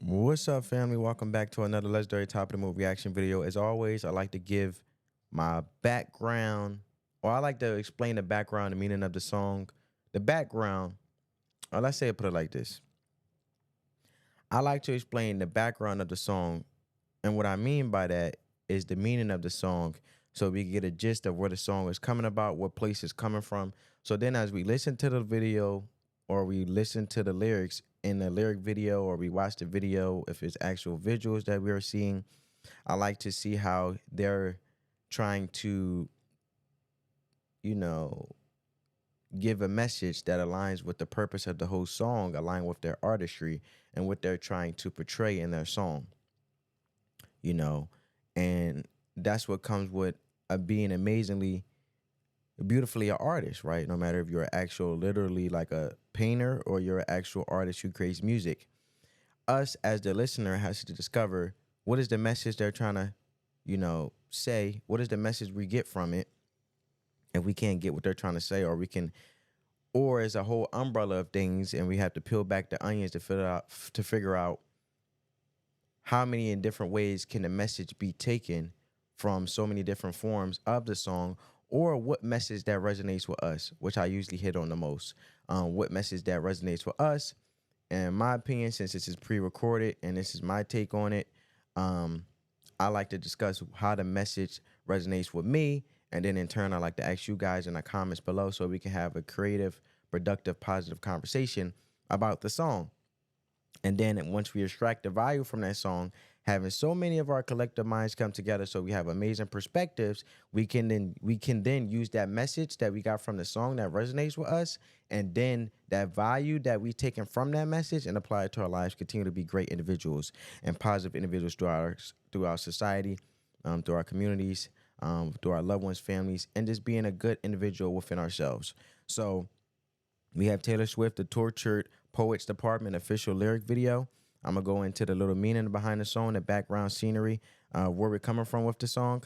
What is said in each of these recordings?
What's up, family? Welcome back to another legendary top of the movie reaction video. As always, I like to give my background, or I like to explain the background, the meaning of the song. The background, or let's say I put it like this. I like to explain the background of the song, and what I mean by that is the meaning of the song, so we can get a gist of where the song is coming about, what place it's coming from. So then, as we listen to the video, or we listen to the lyrics in the lyric video, or we watch the video, if it's actual visuals that we are seeing, I like to see how they're trying to, you know, give a message that aligns with the purpose of the whole song, align with their artistry and what they're trying to portray in their song, you know, and that's what comes with being amazingly beautifully an artist, right? No matter if you're actual literally like a painter or you're an actual artist who creates music. Us as the listener has to discover what is the message they're trying to, say, what is the message we get from it. If we can't get what they're trying to say, or we can, or as a whole umbrella of things, and we have to peel back the onions to figure out how many in different ways can the message be taken from so many different forms of the song, or what message that resonates with us, which I usually hit on the most. What message that resonates with us. And in my opinion, since this is pre-recorded and this is my take on it, um, I like to discuss how the message resonates with me, and then in turn, I like to ask you guys in the comments below so we can have a creative, productive, positive conversation about the song. And then once we extract the value from that song, having so many of our collective minds come together so we have amazing perspectives, we can then use that message that we got from the song that resonates with us, and then that value that we taken from that message and apply it to our lives, continue to be great individuals and positive individuals through our society, through our communities, through our loved ones, families, and just being a good individual within ourselves. So we have Taylor Swift, the Tortured Poets Department official lyric video. I'm going to go into the little meaning behind the song, the background scenery, where we're coming from with the song.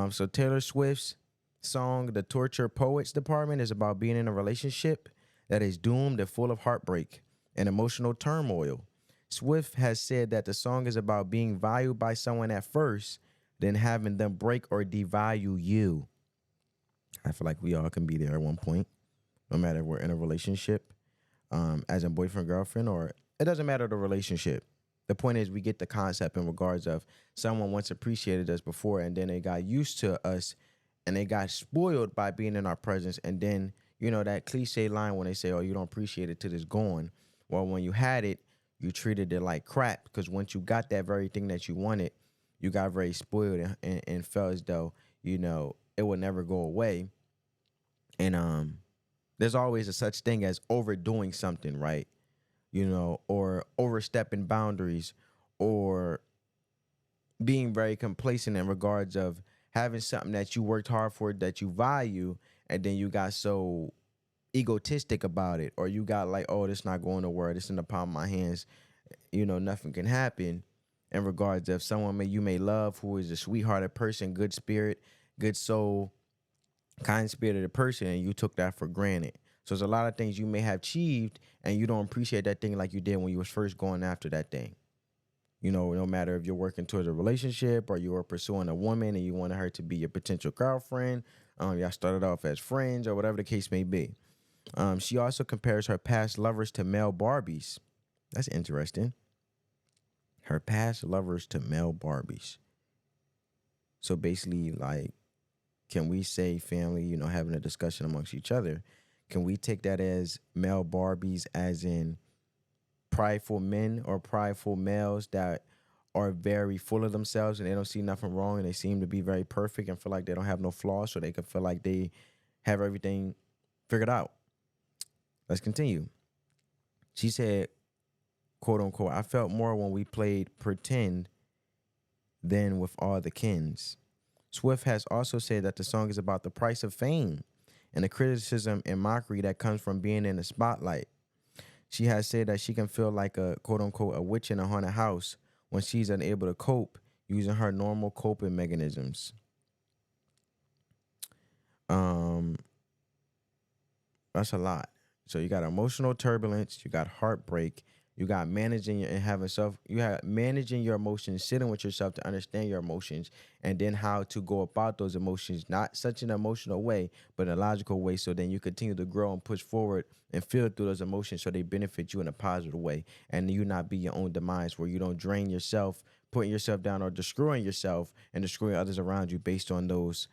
So Taylor Swift's song, The Tortured Poets Department, is about being in a relationship that is doomed and full of heartbreak and emotional turmoil. Swift has said that the song is about being valued by someone at first, then having them break or devalue you. I feel like we all can be there at one point, no matter if we're in a relationship, as a boyfriend, girlfriend, or it doesn't matter the relationship. The point is, we get the concept in regards of someone once appreciated us before, and then they got used to us, and they got spoiled by being in our presence. And then, that cliche line when they say, "Oh, you don't appreciate it till it's gone." Well, when you had it, you treated it like crap, because once you got that very thing that you wanted, you got very spoiled, and felt as though it would never go away. And there's always a such thing as overdoing something, right? Or overstepping boundaries, or being very complacent in regards of having something that you worked hard for, that you value, and then you got so egotistic about it, or you got like, oh, this not going nowhere, this in the palm of my hands, nothing can happen. In regards of someone you may love, who is a sweethearted person, good spirit, good soul, kind spirited person, and you took that for granted. So there's a lot of things you may have achieved, and you don't appreciate that thing like you did when you was first going after that thing. No matter if you're working towards a relationship, or you are pursuing a woman and you wanted her to be your potential girlfriend. Y'all started off as friends, or whatever the case may be. She also compares her past lovers to male Barbies. That's interesting. Her past lovers to male Barbies. So basically, like, can we say, family, having a discussion amongst each other, can we take that as male Barbies as in prideful men or prideful males that are very full of themselves and they don't see nothing wrong, and they seem to be very perfect and feel like they don't have no flaws, so they can feel like they have everything figured out? Let's continue. She said, quote unquote, "I felt more when we played pretend than with all the kins." Swift has also said that the song is about the price of fame and the criticism and mockery that comes from being in the spotlight. She has said that she can feel like a quote unquote a witch in a haunted house when she's unable to cope using her normal coping mechanisms. Um, that's a lot. So you got emotional turbulence, you got heartbreak, You got managing and having self. You have managing your emotions, sitting with yourself to understand your emotions, and then how to go about those emotions, not such an emotional way, but in a logical way. So then you continue to grow and push forward and feel through those emotions, so they benefit you in a positive way, and you not be your own demise, where you don't drain yourself, putting yourself down, or destroying yourself and destroying others around you based on those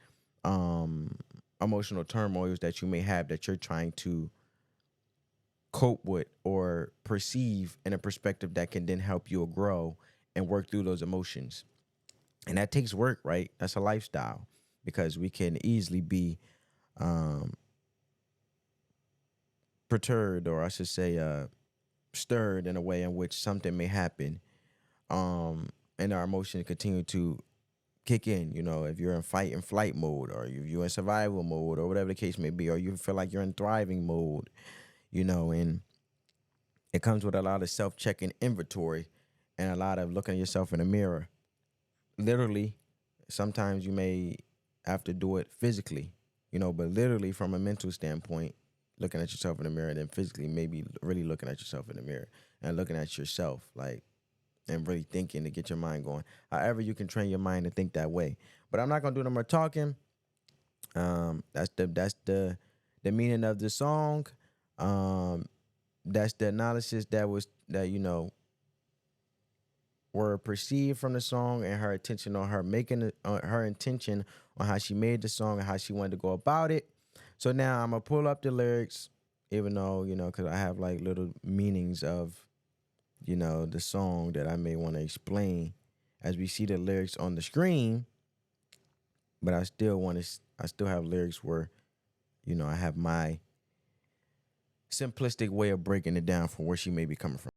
um emotional turmoils that you may have that you're trying to cope with or perceive in a perspective that can then help you grow and work through those emotions. And that takes work, right? That's a lifestyle, because we can easily be um, perturbed, or I should say, stirred in a way in which something may happen, and our emotions continue to kick in. You know, if you're in fight and flight mode, or if you're in survival mode, or whatever the case may be, or you feel like you're in thriving mode, and it comes with a lot of self-checking inventory and a lot of looking at yourself in the mirror. Literally, sometimes you may have to do it physically, but literally from a mental standpoint, looking at yourself in the mirror, and then physically maybe really looking at yourself in the mirror and looking at yourself, like, and really thinking to get your mind going. However, you can train your mind to think that way. But I'm not gonna do no more talking. That's the meaning of the song. Um, that's the analysis that were perceived from the song, and her attention on her making it, her intention on how she made the song and how she wanted to go about it. So now I'm gonna pull up the lyrics, even though because I have like little meanings of the song that I may want to explain as we see the lyrics on the screen. But I still have lyrics where I have my simplistic way of breaking it down from where she may be coming from.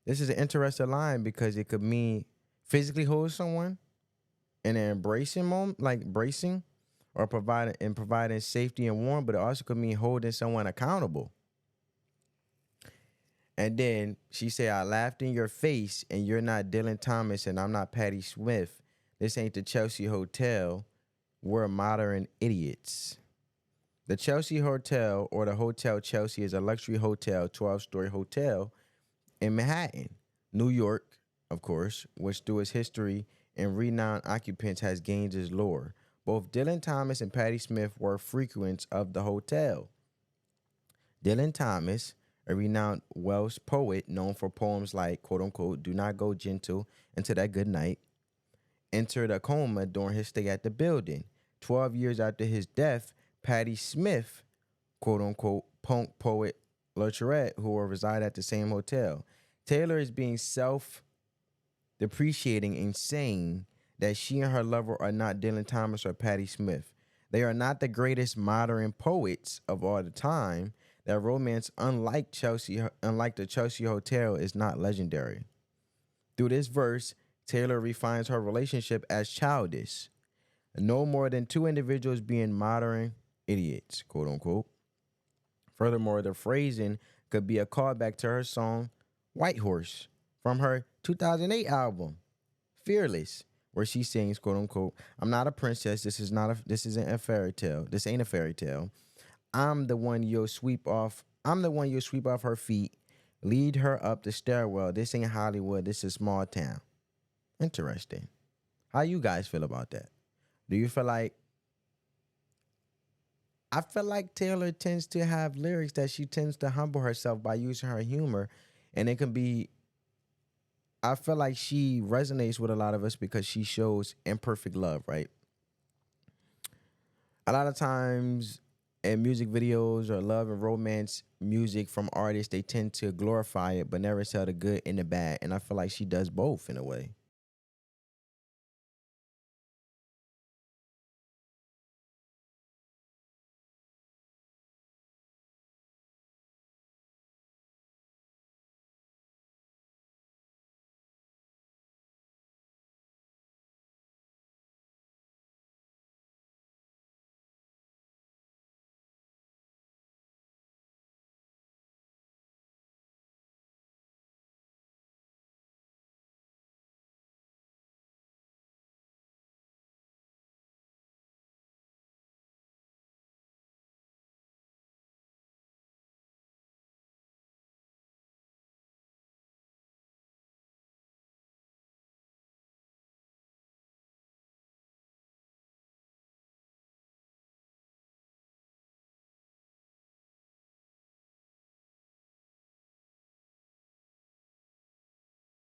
This is an interesting line because it could mean physically hold someone in an embracing moment, like bracing, or providing safety and warmth, but it also could mean holding someone accountable. And then she said, I laughed in your face, and you're not Dylan Thomas, and I'm not Patty Smith. This ain't the Chelsea Hotel. We're modern idiots. The Chelsea Hotel, or the Hotel Chelsea, is a luxury hotel, 12-story hotel in Manhattan, New York, of course, which through its history and renowned occupants has gained its lore. Both Dylan Thomas and Patti Smith were frequents of the hotel. Dylan Thomas, a renowned Welsh poet known for poems like, quote unquote, Do Not Go Gentle into That Good Night, entered a coma during his stay at the building. 12 years after his death, Patti Smith, quote unquote, punk poet Latourette, who will reside at the same hotel. Taylor is being self depreciating and saying that she and her lover are not Dylan Thomas or Patti Smith. They are not the greatest modern poets of all the time. That romance, unlike the Chelsea Hotel, is not legendary. Through this verse, Taylor refines her relationship as childish. No more than two individuals being modern idiots, quote unquote. Furthermore, the phrasing could be a callback to her song White Horse from her 2008 album, Fearless, where she sings, quote unquote, I'm not a princess. This isn't a fairy tale. This ain't a fairy tale. I'm the one you'll sweep off. I'm the one you'll sweep off her feet, lead her up the stairwell. This ain't Hollywood. This is small town. Interesting. How you guys feel about that? Do you feel like I feel like Taylor tends to have lyrics that she tends to humble herself by using her humor, and it can be I feel like she resonates with a lot of us because she shows imperfect love, right? A lot of times in music videos or love and romance music from artists, they tend to glorify it but never sell the good and the bad. And I feel like she does both in a way.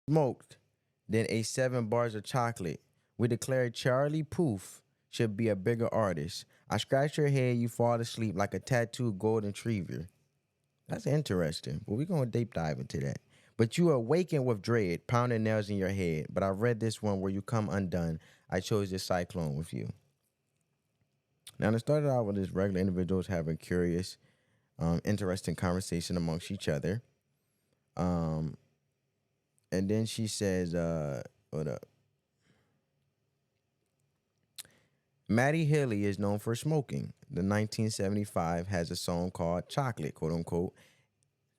Smoked than a 7 bars of chocolate. We declared Charlie Puth should be a bigger artist. I scratch your head, you fall asleep like a tattooed golden retriever. That's interesting. But we're going to deep dive into that. But you awaken with dread, pounding nails in your head. But I read this one where you come undone. I chose this cyclone with you. Now, it started out with this regular individuals having curious, interesting conversation amongst each other. Um, and then she says, what up? Maddie Healy is known for smoking. The 1975 has a song called Chocolate, quote unquote.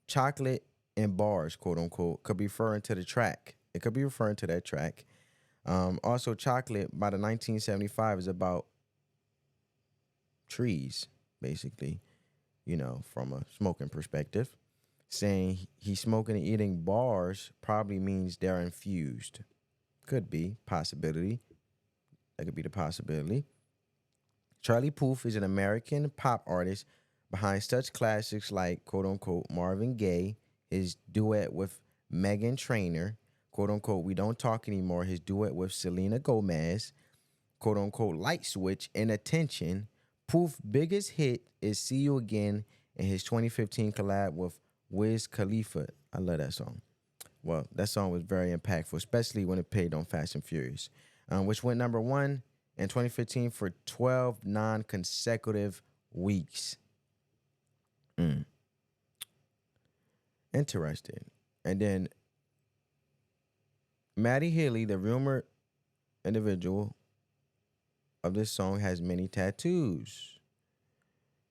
Chocolate in bars, quote unquote, could be referring to the track. It could be referring to that track. Also, Chocolate by the 1975 is about trees, basically, from a smoking perspective. Saying he's smoking and eating bars probably means they're infused. Could be, possibility. That could be the possibility. Charlie Puth is an American pop artist behind such classics like, quote unquote, Marvin Gaye, his duet with Megan Trainor, quote unquote, We Don't Talk Anymore, his duet with Selena Gomez, quote unquote, Light Switch, and Attention. Puth's biggest hit is See You Again and his 2015 collab with Wiz Khalifa. I love that song. Well, that song was very impactful, especially when it played on Fast and Furious, which went number one in 2015 for 12 non-consecutive weeks. Interesting. And then Maddie Healy, the rumored individual of this song, has many tattoos.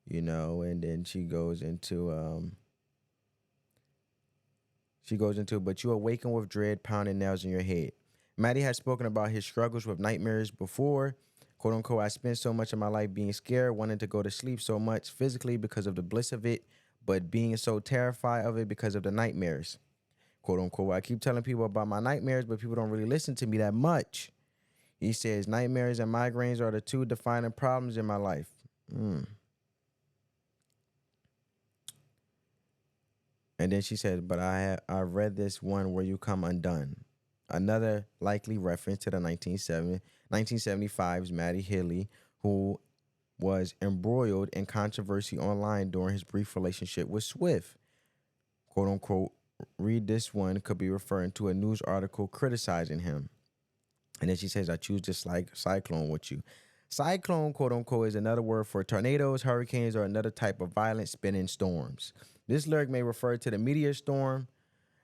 And then she goes into She goes into, but you awaken with dread, pounding nails in your head. Maddie has spoken about his struggles with nightmares before. "Quote unquote, I spent so much of my life being scared, wanting to go to sleep so much physically because of the bliss of it, but being so terrified of it because of the nightmares. Quote unquote, I keep telling people about my nightmares, but people don't really listen to me that much." He says, "Nightmares and migraines are the two defining problems in my life." And then she said, "But I read this one where you come undone." Another likely reference to the 1975's Maddie Healy, who was embroiled in controversy online during his brief relationship with Swift. "Quote unquote, read this one" could be referring to a news article criticizing him. And then she says, "I choose just like cyclone with you." Cyclone, quote unquote, is another word for tornadoes, hurricanes, or another type of violent spinning storms. This lyric may refer to the meteor storm,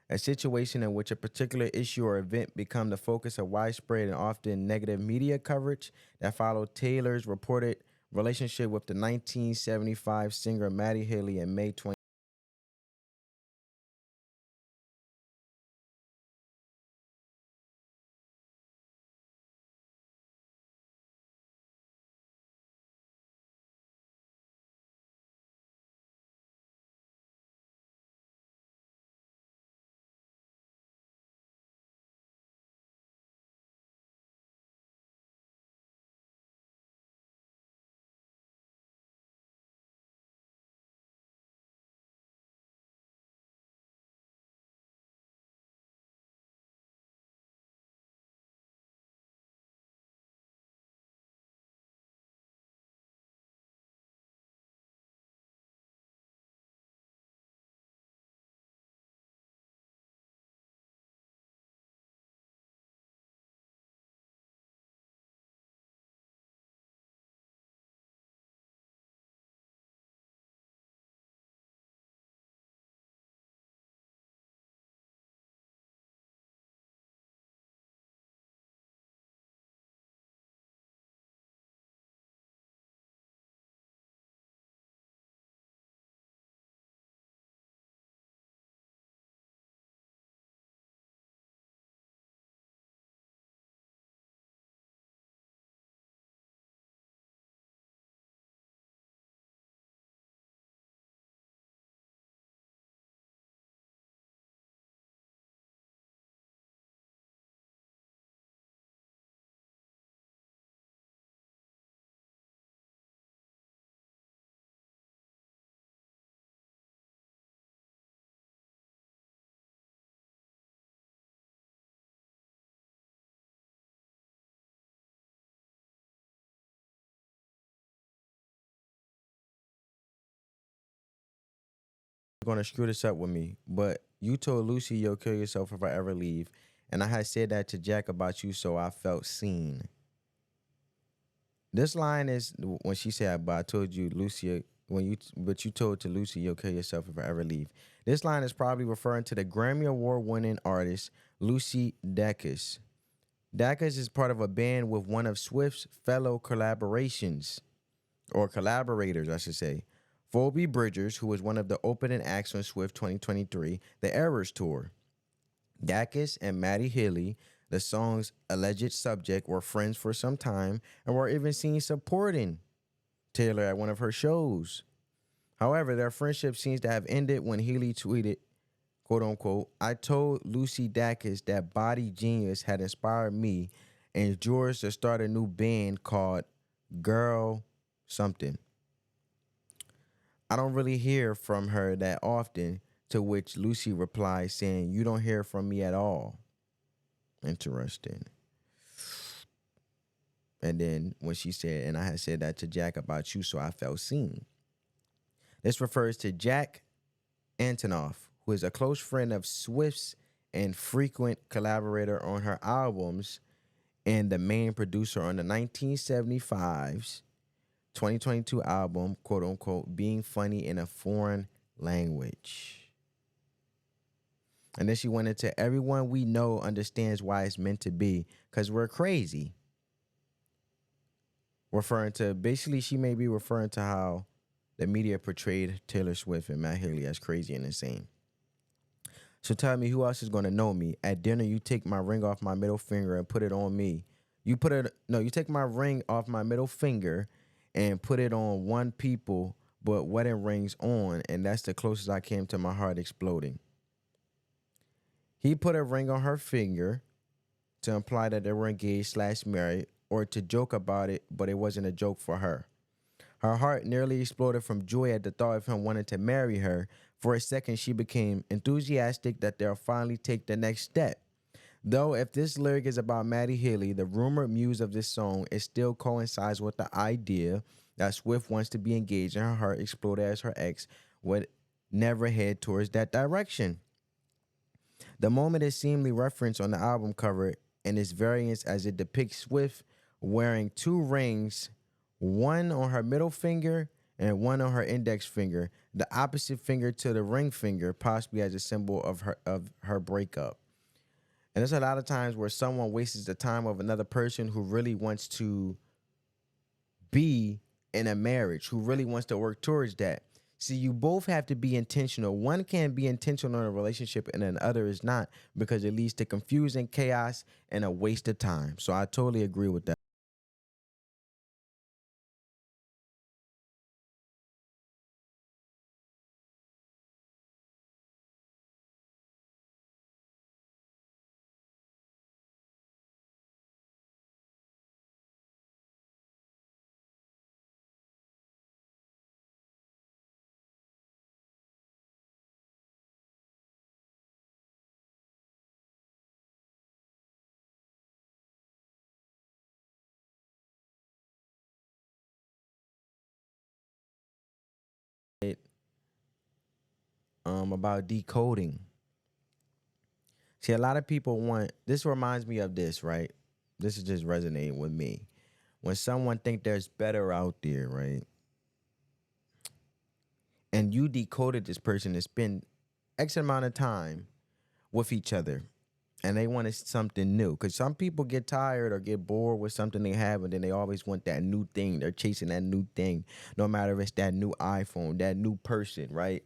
a situation in which a particular issue or event become the focus of widespread and often negative media coverage that followed Taylor's reported relationship with the 1975 singer Maddie Healy in May 20. You're gonna screw this up with me, but you told Lucy you'll kill yourself if I ever leave, and I had said that to Jack about you, so I felt seen. This line is when she said, "But I told you, Lucy, but you told to Lucy you'll kill yourself if I ever leave." This line is probably referring to the Grammy Award-winning artist Lucy Dacus. Dacus is part of a band with one of Swift's fellow collaborations, or collaborators, I should say, Phoebe Bridgers, who was one of the opening acts on Swift 2023, The Errors Tour. Dacus and Maddie Healy, the song's alleged subject, were friends for some time and were even seen supporting Taylor at one of her shows. However, their friendship seems to have ended when Healy tweeted, "quote unquote, I told Lucy Dacus that Body Genius had inspired me and George to start a new band called Girl Something. I don't really hear from her that often," to which Lucy replied saying, "You don't hear from me at all." Interesting. And then when she said, "And I had said that to Jack about you, so I felt seen." This refers to Jack Antonoff, who is a close friend of Swift's and frequent collaborator on her albums and the main producer on the 1975's 2022 album, "quote unquote, Being Funny in a Foreign Language." And then she went into, "Everyone we know understands why it's meant to be, because we're crazy." Referring to, basically, she may be referring to how the media portrayed Taylor Swift and Matt Haley as crazy and insane. So tell me who else is gonna know me? At dinner, you take my ring off my middle finger and put it on me. You put it no, you take my ring off my middle finger and put it on one people, but wedding rings on, and that's the closest I came to my heart exploding. He put a ring on her finger to imply that they were engaged slash married, or to joke about it, but it wasn't a joke for her. Her heart nearly exploded from joy at the thought of him wanting to marry her. For a second, she became enthusiastic that they'll finally take the next step. Though, if this lyric is about Maddie Healy, the rumored muse of this song, it still coincides with the idea that Swift wants to be engaged and her heart exploded as her ex would never head towards that direction. The moment is seemingly referenced on the album cover and its variants as it depicts Swift wearing two rings, one on her middle finger and one on her index finger, the opposite finger to the ring finger, possibly as a symbol of her breakup. And there's a lot of times where someone wastes the time of another person who really wants to be in a marriage, who really wants to work towards that. See, you both have to be intentional. One can be intentional in a relationship and the other is not, because it leads to confusion, chaos, and a waste of time. So I totally agree with that. About decoding. See, a lot of people want, this reminds me of this, right? This is just resonating with me. When someone think there's better out there, right? And you decoded this person to spend X amount of time with each other and they wanted something new. Because some people get tired or get bored with something they have and then they always want that new thing. They're chasing that new thing, no matter if it's that new iPhone, that new person, right?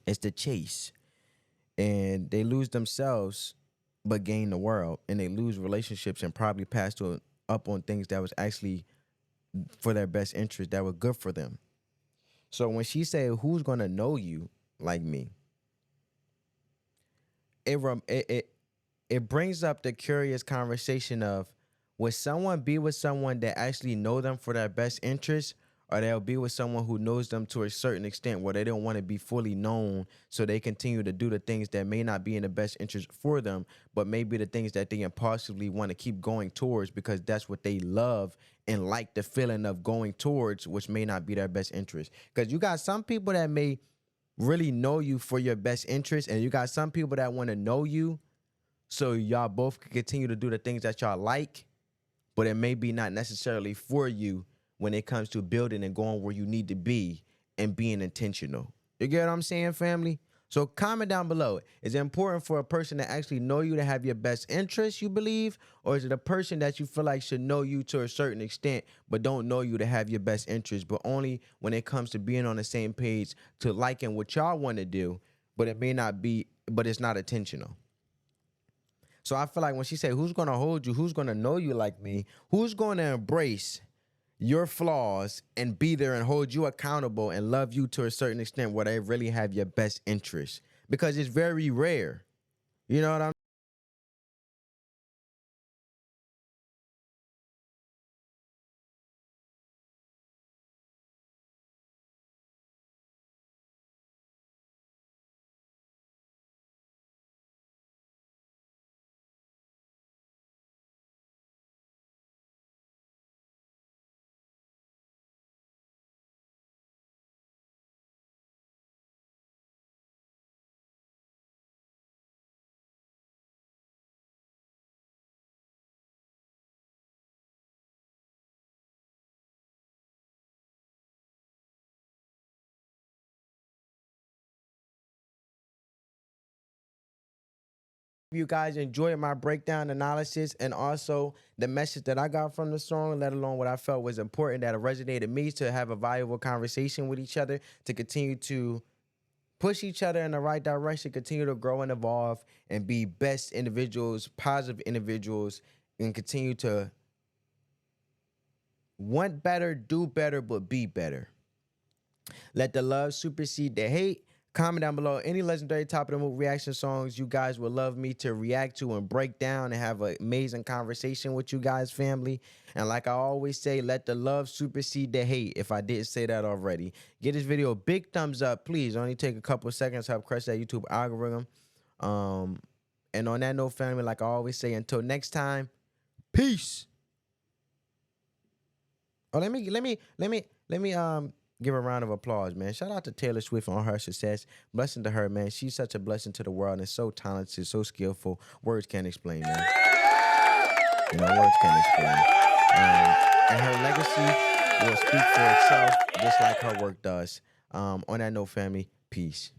It's the chase. And they lose themselves but gain the world, and they lose relationships and probably up on things that was actually for their best interest, that were good for them. So when she said, who's gonna know you like me, it brings up the curious conversation of, would someone be with someone that actually know them for their best interest, or they'll be with someone who knows them to a certain extent where they don't want to be fully known, so they continue to do the things that may not be in the best interest for them, but maybe the things that they impulsively want to keep going towards because that's what they love and like the feeling of going towards, which may not be their best interest. Because you got some people that may really know you for your best interest, and you got some people that want to know you so y'all both can continue to do the things that y'all like, but it may be not necessarily for you when it comes to building and going where you need to be and being intentional. You get what I'm saying, family? So comment down below. Is it important for a person to actually know you to have your best interests, you believe? Or is it a person that you feel like should know you to a certain extent, but don't know you to have your best interests, but only when it comes to being on the same page to liking what y'all want to do, but it may not be, but it's not intentional? So I feel like when she said, who's going to hold you, who's going to know you like me, who's going to embrace your flaws and be there and hold you accountable and love you to a certain extent where they really have your best interest, because it's very rare. You know what I'm you guys enjoyed my breakdown analysis and also the message that I got from the song, let alone what I felt was important that resonated me to have a valuable conversation with each other to continue to push each other in the right direction, continue to grow and evolve, and be best individuals, positive individuals, and continue to want better, do better, but be better. Let the love supersede the hate. Comment down below any legendary top of the movie reaction songs you guys would love me to react to and break down and have an amazing conversation with you guys, family. And like I always say, let the love supersede the hate, if I didn't say that already. Give this video a big thumbs up, please. Only take a couple seconds to help crush that YouTube algorithm. And on that note, family, like I always say, until next time, peace. Oh, let me give a round of applause, man. Shout out to Taylor Swift on her success. Blessing to her, man. She's such a blessing to the world and so talented, so skillful. Words can't explain, man. You know, words can't explain. And her legacy will speak for itself, just like her work does. On that note, family, peace.